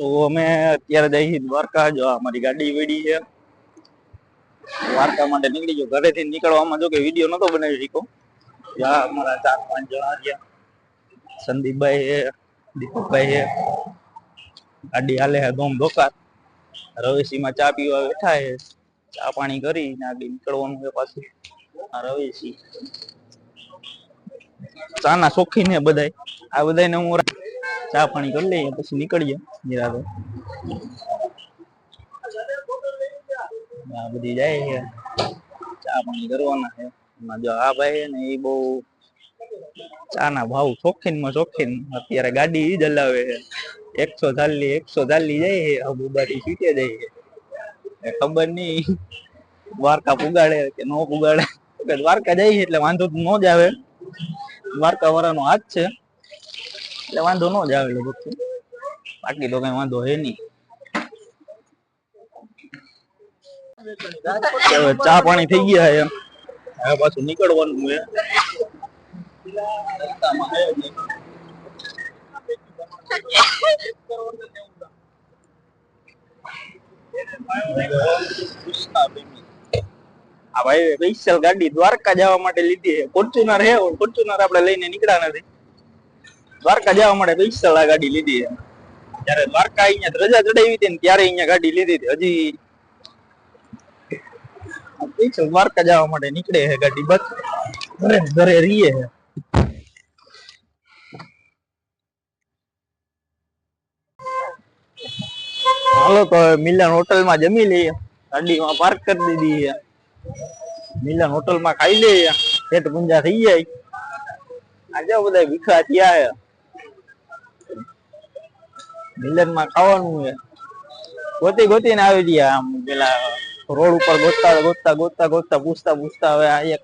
તો અમે અત્યારે જઈએ દ્વારકા. જો અમારી ગાડી વેડી છે, દ્વારકા માટે નીકળી ગયો. ઘરેથી નીકળવામાં જો કે વિડીયો નતો બનાવી શક્યો. જ્યાં અમારા 4-5 જણા રહ્યા. સંદીપભાઈ છે, દીપકભાઈ છે. ગાડી હાલે છે ધોમ ધોકાર. રવેશીમાં ચા પીવા બેઠા છે. ચા પાણી કરીને આગળ નીકળવાનું છે પાછું. આ રવેશી ચા ના શોખીન ને બધાય. આ બધાને હું ચા પાણી કરી લઈએ પછી નીકળીએ નિરાતે. આ બધી જાય છે, ચા પાણી કરવાના છે. એમાં જો આ ભાઈ ને એ બહુ ચા ના ભાવ શોખીન માં શોખીન. અત્યારે ગાડી ઈ જ હલાવે છે. 140 જાય છે. અબુબારી સીટે જાય છે. ખબર નઈ દ્વારકા પુગાડે કે ન પુગાડે. દ્વારકા જાય છે એટલે વાંધો ન જ આવે. દ્વારકા વાળાનો હાથ છે એટલે વાંધો ન જ આવે. બાકી તો કઈ વાંધો હે નહી. ચા પાણી થઈ ગયા છે. હવે પાછું નીકળવાનું છે. આ ભાઈ સ્પેશિયલ ગાડી દ્વારકા જવા માટે લીધી છે. ફોર્ચ્યુનર છે, ફોર્ચ્યુનર આપણે લઈને નીકળ્યા નથી. દ્વારકા જવા માટે સ્પેશિયલ આ ગાડી લીધી છે. જયારે દ્વારકા અહીંયા ધજા ચડાવી હતી ને ત્યારે અહીંયા ગાડી લીધી હતી. હજી દ્વારકા જવા માટે નીકળે છે ગાડી. બસ ઘરે રહીએ છે. હાલો તો મિલન હોટલ માં જમી લઈએ. ગાડીમાં પાર્ક કરી દીધી છે. મિલન હોટલ માં ખાઈ લઈએ. પેટ પૂંજા થઈ જાય. આજે બધા ભીખા થયા છે. મિલન માં ખાવાનું છે. ગોતીને આવી ગયા. આમ પેલા રોડ ઉપર ગોતતા પૂછતા હવે આ એક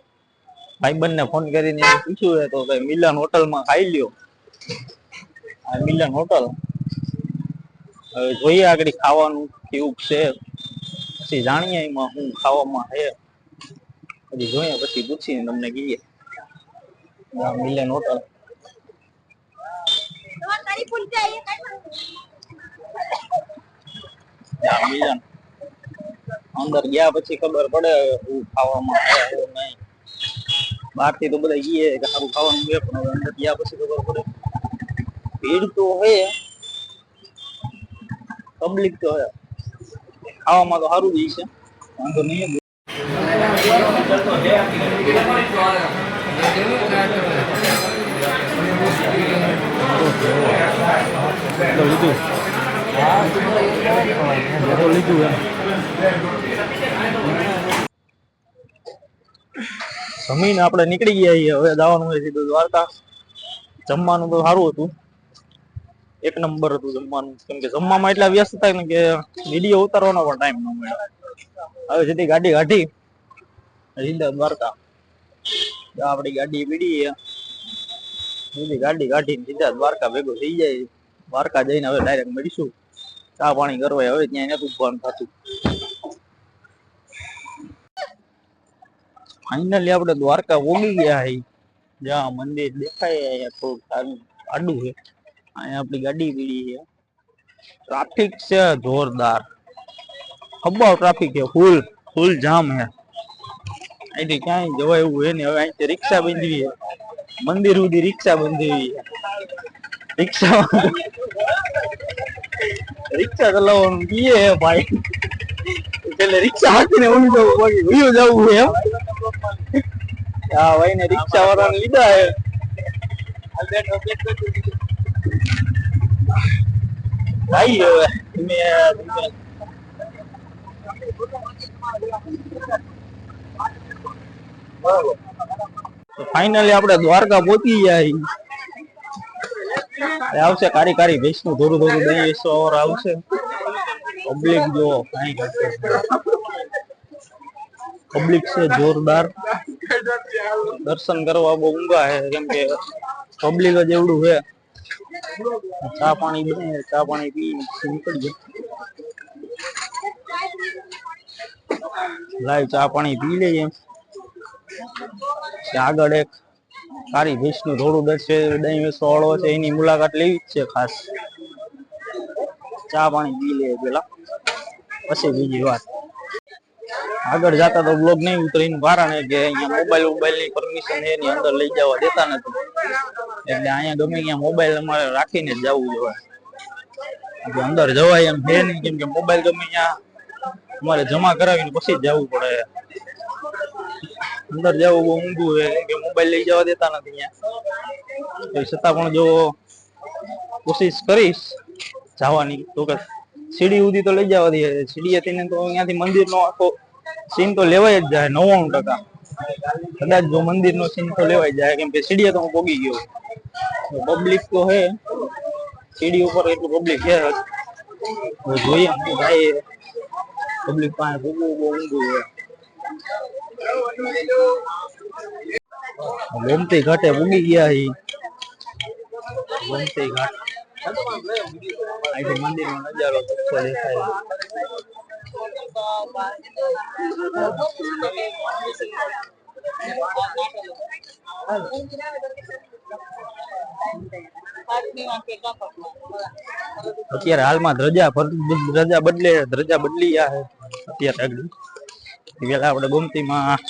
ભાઈબંધ ને ફોન કરીને પૂછ્યું છે તો મિલન હોટલ માં ખાઈ લ્યો. આ મિલન હોટલ. હવે જોઈએ આગળ ખાવાનું કેવું છે પછી જાણીએ એમાં શું ખાવામાં છે. હજી જોઈએ પછી પૂછીને તમને કહીએ. મિલન હોટલ મિલન અંદર ગયા પછી ખબર પડે શું ખાવામાં આવે શું નહીં. બહાર થી તો બધા કહીએ કે સારું ખાવાનું છે પણ અંદર ગયા પછી ખબર પડે. ભીડ તો હે, પબ્લિક તો હે. ખાવામાં તો સારું જ છે, વાંધો નહીં. જમીન આપણે નીકળી ગયા છીએ. હવે જવાનું હોય સીધું દ્વારકા. જમવાનું તો સારું હતું, એક નંબર હતું જમવાનું. કેમ કે જમવામાં એટલા વ્યસ્ત થાય ને કે વિડીયો ઉતારવાનો પણ ટાઈમ ન મળે. હવે સીધી ગાડી કાઢી સીધા દ્વારકા. આપડી ગાડી પીડી સીધી ગાડી કાઢીને સીધા દ્વારકા ભેગો થઈ જાય. દ્વારકા જઈને હવે ડાયરેક્ટ મળીશું. ચા પાણી કરવા હવે ત્યાં નથી ઉભવાનું થતું. ફાઇનલી આપણે દ્વારકા પોગી ગયા છે. જ્યાં મંદિર દેખાય અહીંયા થોડું આડું છે. અહીંયા આપણી ગાડી પીડી છે. ટ્રાફિક છે જોરદાર, ખબર ટ્રાફિક છે. ફૂલ જામ છે. અહીંથી ક્યાંય જવાય એવું છે ને. હવે અહીંથી રિક્ષા બંધવી છે. મંદિર સુધી રિક્ષા બંધવી છે. રિક્ષા ચલાવવાનું કીએ હે ભાઈ. એટલે રિક્ષા હાથીને ઉડી જવું બાકી ભૂયો જવું છે એમ. હા ભાઈ ને રિક્ષા વાળાને લીધા હે. ભાઈ હવે ફાઇનલી આપણે દ્વારકા પહોંચી ગયા. આવશે કારી ભેંસ નું થોડું દહીં વેચવા આવશે. પબ્લિક જો પબ્લિક છે જોરદાર. દર્શન કરવા બહુ ઊંઘા છે કેમ કે પબ્લિક જ એવડું છે. ચા પાણી બને, ચા પાણી પી નીકળી જાય. લાઈવ ચા પાણી પી લઈએ. આગળ એક કારી ભેંસ નું થોડું દહીં વેચવા વાળો છે, એની મુલાકાત લેવી જ છે ખાસ. ચા પાણી પી લે પેલા, પછી બીજી વાત. આગળ જતા તો બ્લોગ નહીં ઉતરીનું કારણ કે અહીંયા મોબાઈલ ની પરમિશન એની અંદર લઈ જવા દેતા નથી, એટલે અહીંયા ગમે ત્યાં મોબાઈલ અમારે રાખીને જ જવું જોઈએ. અંદર જવાય એમ છે નહીં, કેમ કે મોબાઈલ ગમે ત્યાં અમારે જમા કરાવીને પછી જ જવું પડે. અંદર જવું બહુ ઊંધું છે, કેમ કે મોબાઈલ લઈ જવા દેતા નથી અહીંયા. છતાં પણ જો કોશિશ કરીશ જવાની તો કે સીડી સુધી તો લઈ જવા દઈએ. સીડીએથી ને તો અહીંયાથી મંદિરનો આખો સીન તો લેવાય જ જાય 99%. કદાચ જો મંદિરનો સીન તો લેવાય જાય, કેમ કે સીડીએ તો હું પોગી ગયો. પબ્લિક તો હે સીડી ઉપર, એટલું પબ્લિક છે. જોઈએ ભાઈ પબ્લિક પાસે ભૂગવું બહુ ઊંધું છે. ગોમતી ઘાટે પૂગી ગયા છે. ગોમતી ઘાટ અહીંથી મંદિરનો નજારો ચોખ્ખો દેખાય. અત્યારે હાલમાં ધ્રજા બદલી ગયા છે. અત્યારે પેલા આપણે ગોમતીમાં હાથ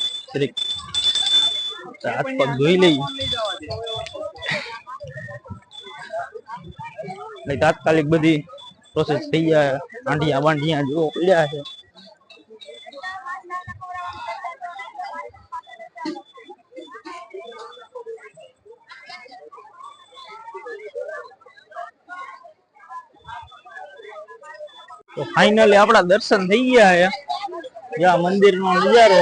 પગ ધોઈ લઈ, તાત્કાલિક બધી પ્રોસેસ થઈ જાય. આંઢિયા બાંઢિયા જો પડ્યા છે. તો ફાઇનલી આપણા દર્શન થઈ ગયા છે. જ્યાં મંદિરનો નજારો,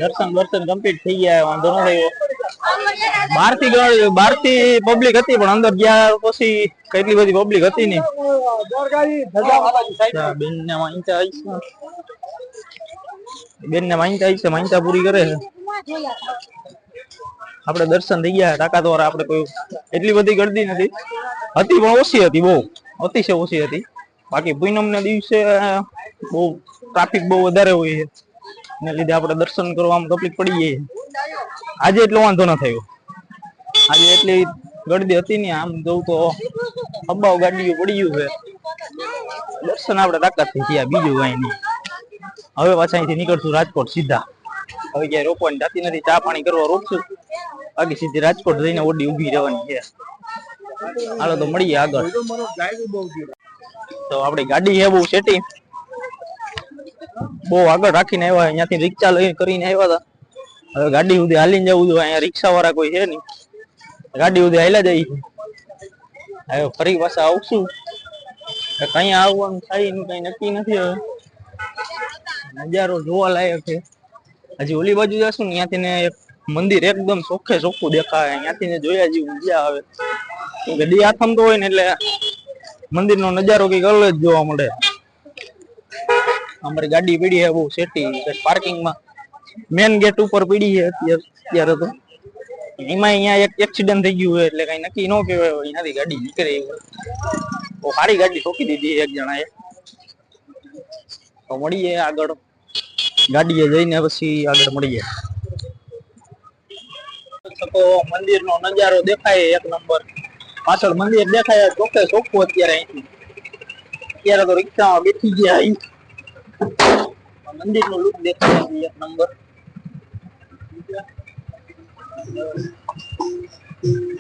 દર્શન કમ્પ્લીટ થઈ ગયા. વાંધો ન થયો. બહારથી પબ્લિક હતી, પણ અંદર ગયા પછી કેટલી બધી પબ્લિક હતી નહીં. બેન ને માનતા પૂરી કરે છે. આપણે દર્શન થઈ ગયા. તાકાત વાળા આપણે કોઈ એટલી બધી ગળદી નથી હતી, પણ ઓછી હતી, બહુ અતિશય ઓછી હતી. બાકી પૂનમ ના દિવસે બહુ ટ્રાફિક બહુ વધારે હોય છે, એને લીધે આપણે દર્શન કરવામાં તકલીફ પડી ગઈ. આજે એટલો વાંધો ન થયો. આજે એટલી ગળદી હતી ને. આમ જોઉં તો હબ્બાઓ ગાડીઓ પડી ગયું છે. દર્શન આપણે તાકાતથી થયા, બીજું કઈ નહીં. હવે પાછા અહીંથી નીકળશું રાજકોટ સીધા. હવે ક્યાંય રોકવાની જાતી નથી. ચા પાણી કરવા રોકશું, બાકી સીધી રાજકોટ જઈને ઓડી ઊભી રહેવાની છે. હાલો તો મળીએ આગળ. તો આપણી ગાડી છે બહુ સેટી, બહુ આગળ રાખીને આવ્યા. અહીંયાથી રિક્ષા લઈને કરીને આવ્યા હતા. હવે ગાડી સુધી હાલીને જવું જોઈએ. અહીંયા રિક્ષા વાળા કોઈ છે નહીં, ગાડી સુધી હાલ્યા જઈ. હવે ફરી પાછા આવશું. કઈ આવવાનું થાય એનું કઈ નક્કી નથી. હવે નજારો જોવા લાયક છે. હજી ઓલી બાજુ જશું ને, ત્યાંથી ને એક મંદિર એકદમ ચોખ્ખું દેખાય. ત્યાંથી ને જોયા જેવું મજા આવે. દી આથમ તો હોય ને એટલે મંદિરનો નજારો કઈક અલગ જ જોવા મળે. અમારી ગાડી પડી છે બહુ સેટી પાર્કિંગમાં, મેન ગેટ ઉપર પડી છે અત્યારે તો. એમાં અહીંયા એક એક્સિડન્ટ થઈ ગયું હોય, એટલે કઈ નક્કી ન કહેવાય. અહીંયાથી ગાડી નીકળે બહુ સારી ગાડી ઠોકી દીધી એક જણાએ. તો મળીએ આગળ, ગાડીએ જઈને પછી આગળ મળીએ. તો મંદિરનો નજારો દેખાય એક નંબર. પાછળ મંદિર દેખાય ચોખ્ખું. અત્યારે અહીંથી અત્યારે તો રિક્ષામાં બેઠી ગયા. મંદિરનો લુક દેખાય એક નંબર.